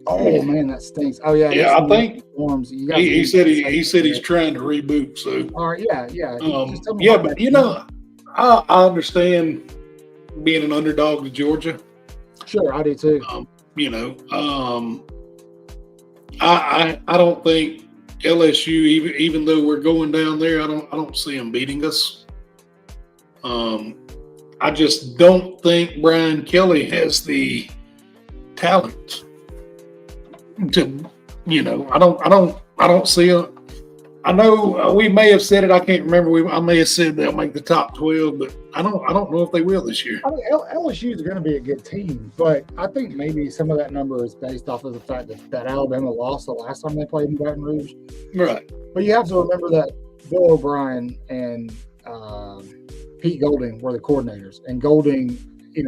Oh man, that stinks. Oh yeah. Yeah, I think forms. He said he's trying to reboot. So. All right. Yeah. But I understand being an underdog to Georgia. Sure, I do too. I don't think LSU, even though we're going down there, I don't see them beating us. I just don't think Brian Kelly has the talent to, I don't see it. I know we may have said it. I can't remember. I may have said they'll make the top 12, but I don't know if they will this year. I mean, LSU is going to be a good team, but I think maybe some of that number is based off of the fact that Alabama lost the last time they played in Baton Rouge. Right. But you have to remember that Bill O'Brien and Pete Golding were the coordinators, and Golding,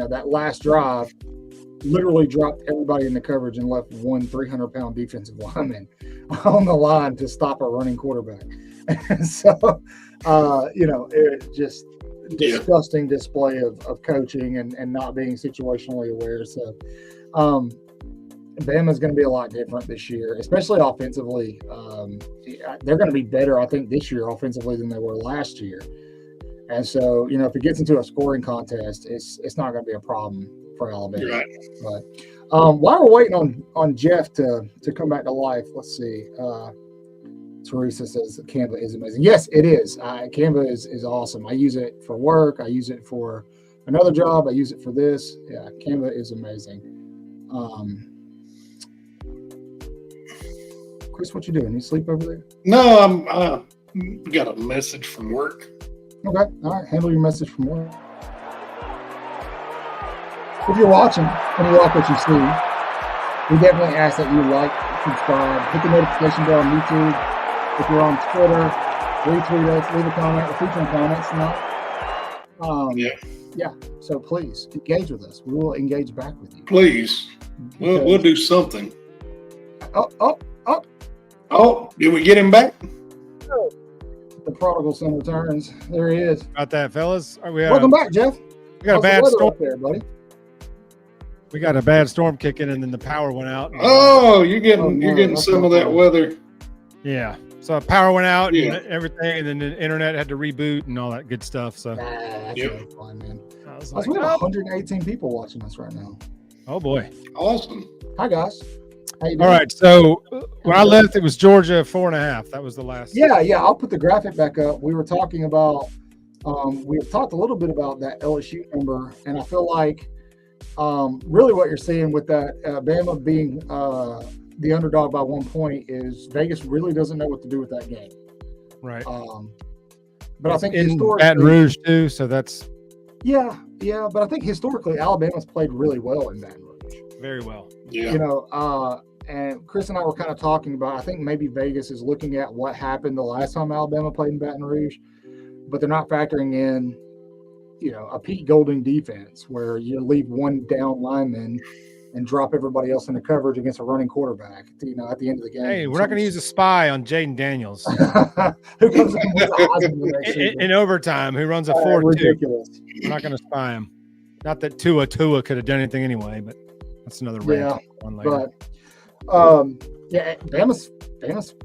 that last drive literally dropped everybody in the coverage and left one 300-pound defensive lineman on the line to stop a running quarterback. So, it just disgusting display of coaching and not being situationally aware. So, Bama's going to be a lot different this year, especially offensively. They're going to be better, I think, this year offensively than they were last year. And so, if it gets into a scoring contest, it's not going to be a problem for Alabama. Right. But while we're waiting on Jeff to come back to life, let's see. Teresa says Canva is amazing. Yes, it is. Canva is awesome. I use it for work. I use it for another job. I use it for this. Yeah, Canva is amazing. Chris, what you doing? You sleep over there? No, I got a message from work. Okay. All right. Handle your message from work. If you're watching and you like what you see, we definitely ask that you like, subscribe, hit the notification bell on YouTube. If you're on Twitter, retweet us, leave a comment, or feature in comments. Yeah. So please engage with us. We will engage back with you. Please. We'll do something. Oh, did we get him back? The prodigal son returns. There he is. Got that, fellas? Welcome back, Jeff. We got a bad storm there, buddy. We got a bad storm kicking, and then the power went out. Oh, you're getting some of that weather. Yeah. So power went out and everything, and then the internet had to reboot and all that good stuff. So that's fine, man. I was we have 118 people watching us right now. Oh boy. Awesome. Hi guys. How you doing? All right. So when I left, it was Georgia 4.5. That was the last. Yeah. I'll put the graphic back up. We were talking about. We talked a little bit about that LSU number, and I feel like really what you're seeing with that Bama being the underdog by 1 point is Vegas really doesn't know what to do with that game. Right. But I think in historically, Baton Rouge too. So that's. Yeah. But I think historically, Alabama's played really well in Baton Rouge. Very well. Yeah. And Chris and I were kind of talking about, I think maybe Vegas is looking at what happened the last time Alabama played in Baton Rouge, but they're not factoring in, a Pete Golding defense where you leave one down lineman and drop everybody else into coverage against a running quarterback, at the end of the game. Hey, we're not going to use a spy on Jaden Daniels. Who comes in with the Heisman next season. In overtime, who runs a 4-2. Ridiculous. We're not going to spy him. Not that Tua could have done anything anyway, but that's another rant on later. But Bama's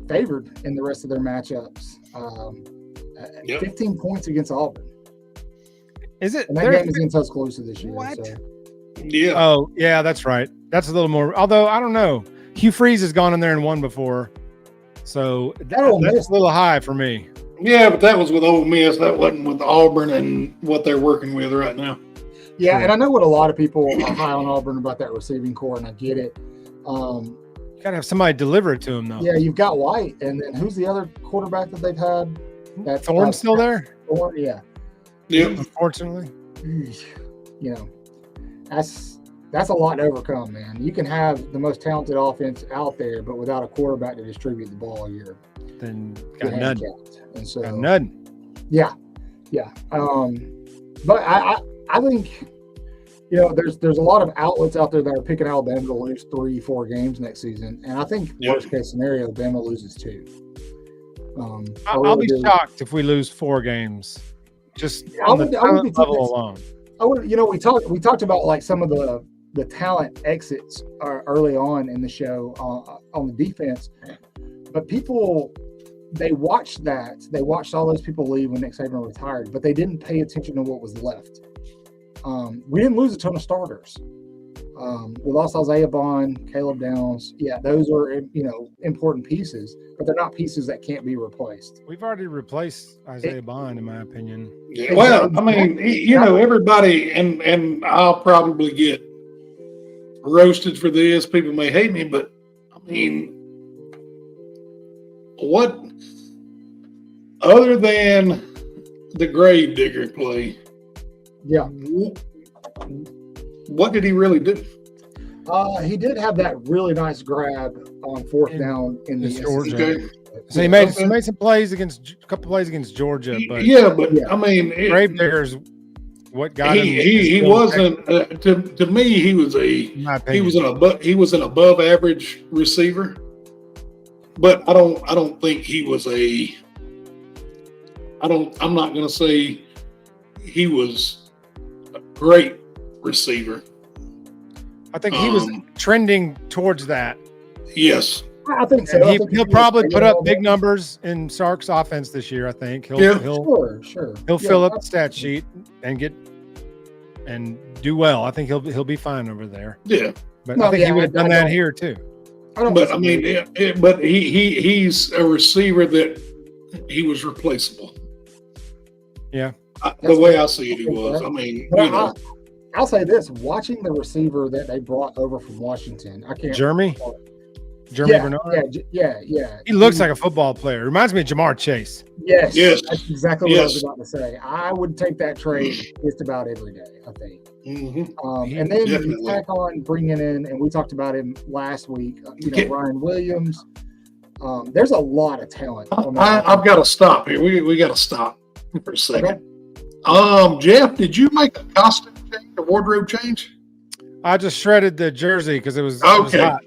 favored in the rest of their matchups. 15 points against Auburn. Is it? And that game is in Tuscaloosa this year. What? So. Yeah. Oh, yeah, that's right. That's a little more. Although I don't know, Hugh Freeze has gone in there and won before, so that's a little high for me. Yeah, but that was with Ole Miss. That wasn't with Auburn and what they're working with right now. Yeah, and I know what a lot of people are high on Auburn about that receiving core, and I get it. You gotta have somebody deliver it to him, though. Yeah, you've got White, and then who's the other quarterback that they've had? Thorne's still there? Thorne, yeah. Yep. Unfortunately. That's a lot to overcome, man. You can have the most talented offense out there, but without a quarterback to distribute the ball, you're handicapped. And so, got none. Yeah. But I think there's a lot of outlets out there that are picking Alabama to lose 3-4 games next season, and I think worst case scenario, Bama loses 2. I'll be shocked if we lose 4 games. Just on the talent level alone. We talked about like some of the talent exits early on in the show on the defense, but they watched that. They watched all those people leave when Nick Saban retired, but they didn't pay attention to what was left. We didn't lose a ton of starters. We lost Isaiah Bond, Caleb Downs. Yeah, those are important pieces, but they're not pieces that can't be replaced. We've already replaced Isaiah Bond, in my opinion. Yeah, well, I mean, everybody, and I'll probably get roasted for this. People may hate me, but I mean, what other than the Gravedigger play? Yeah. What did he really do? He did have that really nice grab on fourth down in the Georgia. Okay. So he made some plays against a couple plays against Georgia, but I mean, Gravedigger's what got him. He wasn't to me. He was an above average receiver, but I don't think he was I'm not going to say he was a great receiver. I think he was trending towards that. Yes. I think so. He'll probably put up big numbers in Sark's offense this year. I think he'll fill up the stat sheet and do well. I think he'll be fine over there. Yeah, but I think he would have done that here too. But he's a receiver that he was replaceable. Yeah, the way I see it, he was. I mean, I'll say this: watching the receiver that they brought over from Washington, I can't. Jeremy Bernard. Yeah. He looks like a football player. Reminds me of Jamar Chase. Yes. That's exactly what I was about to say. I would take that trade just about every day, I think. Mm-hmm. And then you tack on bringing in, and we talked about him last week. Ryan Williams. There's a lot of talent. I've got to stop here. We got to stop for a second. Okay. Jeff, did you make a costume change, a wardrobe change? I just shredded the jersey because it was okay. It was hot.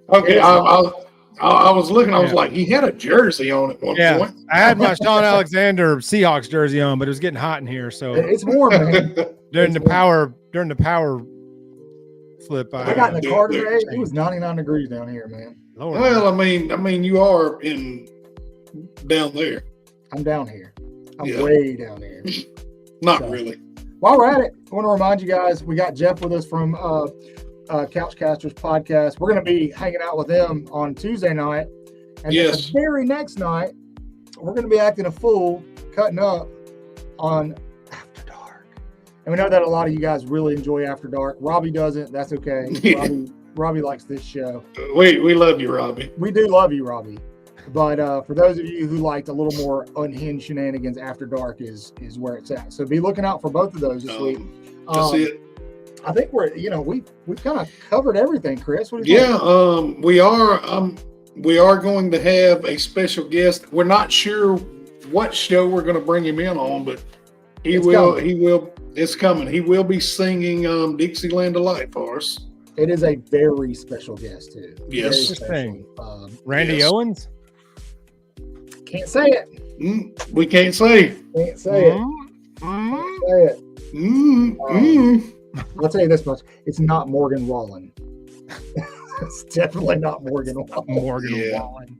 Okay, I was looking. I was like, he had a jersey on at one point. I had my Sean Alexander Seahawks jersey on, but it was getting hot in here, so it's warm, man. during the power flip. I got in the car today. It was 99 degrees down here, man. Lord, well, I mean, you are down there. I'm down here. I'm way down here. Not really. While we're at it, I want to remind you guys, we got Jeff with us from Couchcasters podcast. We're going to be hanging out with them on Tuesday night. And the very next night, we're going to be acting a fool, cutting up on After Dark. And we know that a lot of you guys really enjoy After Dark. Robbie doesn't. That's okay. Robbie likes this show. We love you, Robbie. We do love you, Robbie. But for those of you who liked a little more unhinged shenanigans, After Dark is where it's at. So be looking out for both of those this week. That's it. I think we've kind of covered everything, Chris. What do you think? We are going to have a special guest. We're not sure what show we're going to bring him in on, but it's coming. He will be singing Dixieland Delight for us. It is a very special guest too. Yes. Randy Owens? Can't say it. We can't say. Can't say it. Can't say it. I'll tell you this much: it's not Morgan Wallen. It's definitely not Morgan Wallen.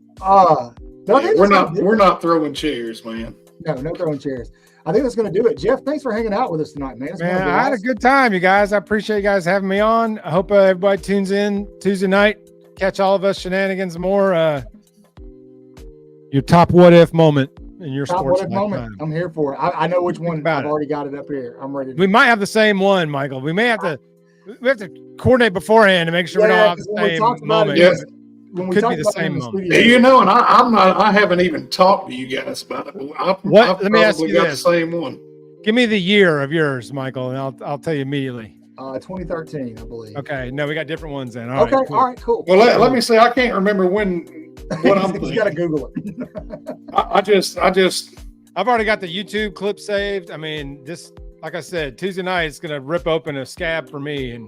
We're not throwing chairs, man. No throwing chairs. I think that's going to do it. Jeff, thanks for hanging out with us tonight, man. I had a good time, you guys. I appreciate you guys having me on. I hope everybody tunes in Tuesday night. Catch all of us shenanigans more. Your top what if moment in your top sports what if moment. Time. I'm here for it. I know which one. I've already got it up here. I'm ready. We might have the same one, Michael. We have to coordinate beforehand to make sure we don't have the same moment. When we could talk be the about same moment. And I haven't even talked to you guys about it. Let me ask you this. The same one. Give me the year of yours, Michael, and I'll tell you immediately. 2013, I believe. Okay, no, we got different ones then. All right, cool. Well, let me say I can't remember what I'm thinking. You got to Google it. I've already got the YouTube clip saved. I mean, like I said, Tuesday night it's gonna rip open a scab for me, and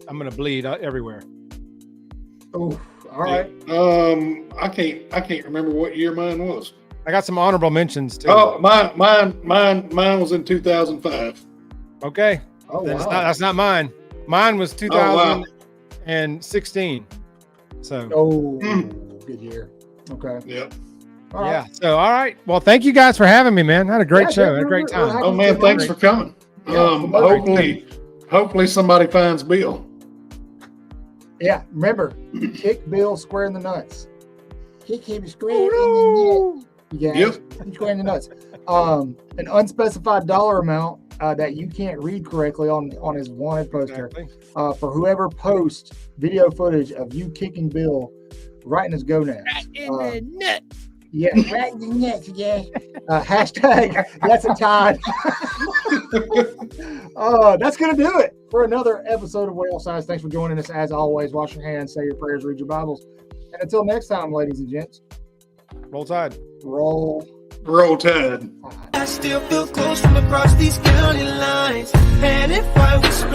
I'm gonna bleed everywhere. Oh, all right. I can't remember what year mine was. I got some honorable mentions too. Oh, mine was in 2005. Okay. Oh, wow. That's not mine. Mine was 2016. So. Good year. Okay. Yep. All right. So, all right. Well, thank you guys for having me, man. I had a great show. I had a great time. Oh man, thanks for coming. Hopefully somebody finds Bill. Yeah, remember, kick Bill square in the nuts. Kick him square in the nuts. Yeah, Yep. square in the nuts. An unspecified dollar amount that you can't read correctly on his wanted poster for whoever posts video footage of you kicking Bill right in his gonads. Right in the nuts. Yeah, right in the nuts, yeah. Hashtag that's a tie. That's going to do it for another episode of Waaaay Offsides. Thanks for joining us. As always, wash your hands, say your prayers, read your Bibles. And until next time, ladies and gents, Roll Tide. Roll Tide. I still feel close from across these county lines. And if I whisper